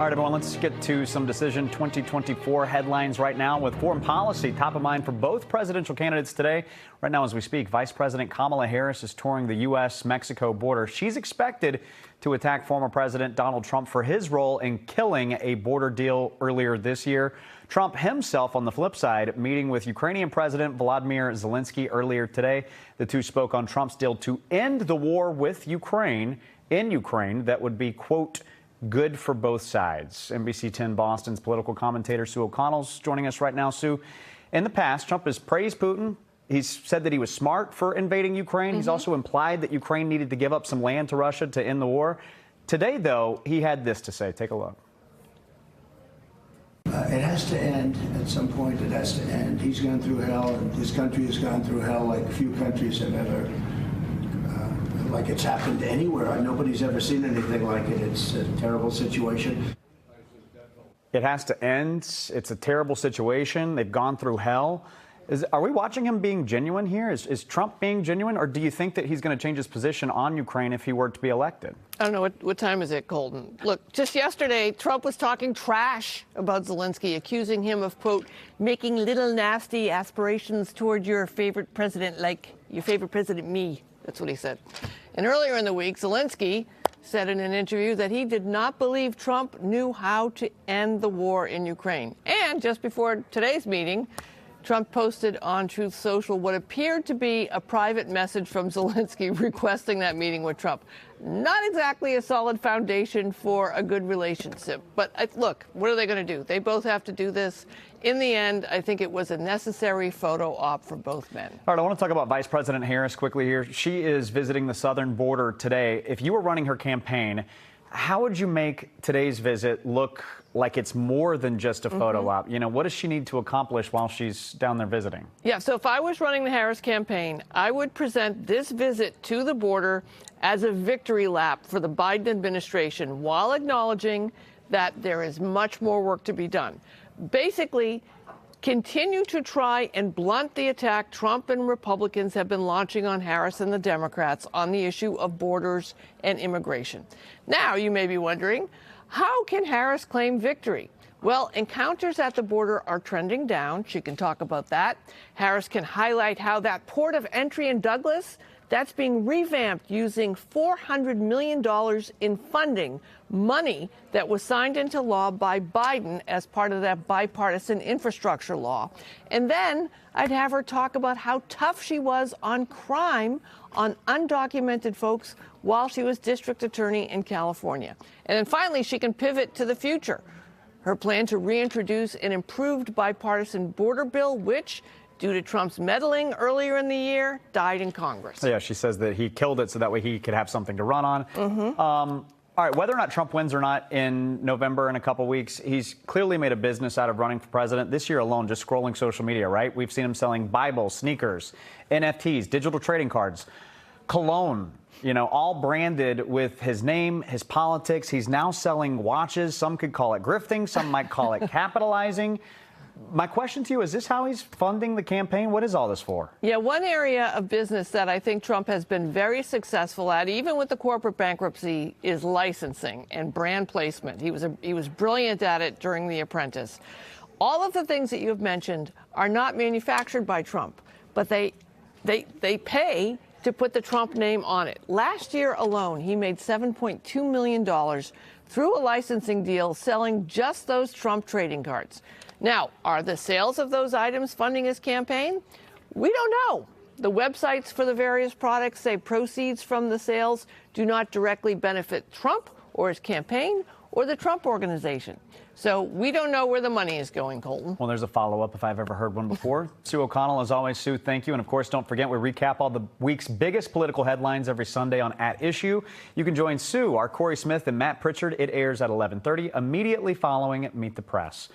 All right, everyone, let's get to some Decision 2024 headlines right now with foreign policy top of mind for both presidential candidates today. Right now, as we speak, Vice President Kamala Harris is touring the U.S.-Mexico border. She's expected to attack former President Donald Trump for his role in killing a border deal earlier this year. Trump himself, on the flip side, meeting with Ukrainian President Volodymyr Zelensky earlier today. The two spoke on Trump's deal to end the war with Ukraine, that would be, quote, good for both sides. NBC 10 Boston's political commentator Sue O'Connell's joining us right now. Sue, in the past, Trump has praised Putin. He's said that he was smart for invading Ukraine. He's also implied that Ukraine needed to give up some land to Russia to end the war. Today, though, he had this to say. Take a look. It has to end at some point. It has to end. He's gone through hell, and his country has gone through hell like few countries have ever. Like it's happened anywhere. Nobody's ever seen anything like it. It's a terrible situation. It has to end. It's a terrible situation. They've gone through hell. Are we watching him being genuine here? Is Trump being genuine, or do you think that he's going to change his position on Ukraine if he were to be elected? I don't know. What time is it, Colton? Look, just yesterday, Trump was talking trash about Zelensky, accusing him of, quote, making little nasty aspirations toward your favorite president, like your favorite president, me. That's what he said. And earlier in the week, Zelensky said in an interview that he did not believe Trump knew how to end the war in Ukraine. And just before today's meeting, Trump posted on Truth Social what appeared to be a private message from Zelensky requesting that meeting with Trump. Not exactly a solid foundation for a good relationship. But look, what are they going to do? They both have to do this. In the end, I think it was a necessary photo op for both men. All right, I want to talk about Vice President Harris quickly here. She is visiting the southern border today. If you were running her campaign, how would you make today's visit look like it's more than just a photo op? You know, what does she need to accomplish while she's down there visiting? Yeah, so if I was running the Harris campaign, I would present this visit to the border as a victory lap for the Biden administration while acknowledging that there is much more work to be done. Basically, continue to try and blunt the attack Trump and Republicans have been launching on Harris and the Democrats on the issue of borders and immigration. Now, you may be wondering, how can Harris claim victory? Well, encounters at the border are trending down. She can talk about that. Harris can highlight how that port of entry in Douglas, that's being revamped using $400 million in funding, money that was signed into law by Biden as part of that bipartisan infrastructure law. And then I'd have her talk about how tough she was on crime, on undocumented folks, while she was district attorney in California. And then finally, she can pivot to the future. Her plan to reintroduce an improved bipartisan border bill, which, due to Trump's meddling earlier in the year, died in Congress. Yeah, she says that he killed it so that way he could have something to run on. All right, whether or not Trump wins or not in November in a couple weeks, he's clearly made a business out of running for president. This year alone, just scrolling social media, right? We've seen him selling Bibles, sneakers, NFTs, digital trading cards, cologne, you know, all branded with his name, his politics. He's now selling watches. Some could call it grifting. Some might call it capitalizing. My question to you, is this how he's funding the campaign? What is all this for? Yeah, one area of business that I think Trump has been very successful at, even with the corporate bankruptcy, is licensing and brand placement. He was brilliant at it during The Apprentice. All of the things that you have mentioned are not manufactured by Trump, but they pay to put the Trump name on it. Last year alone, he made $7.2 million through a licensing deal selling just those Trump trading cards. Now, are the sales of those items funding his campaign? We don't know. The websites for the various products say proceeds from the sales do not directly benefit Trump or his campaign or the Trump organization. So we don't know where the money is going, Colton. Well, there's a follow-up if I've ever heard one before. Sue O'Connell, as always, Sue, thank you. And, of course, don't forget, we recap all the week's biggest political headlines every Sunday on At Issue. You can join Sue, our Corey Smith, and Matt Pritchard. It airs at 11:30, immediately following Meet the Press.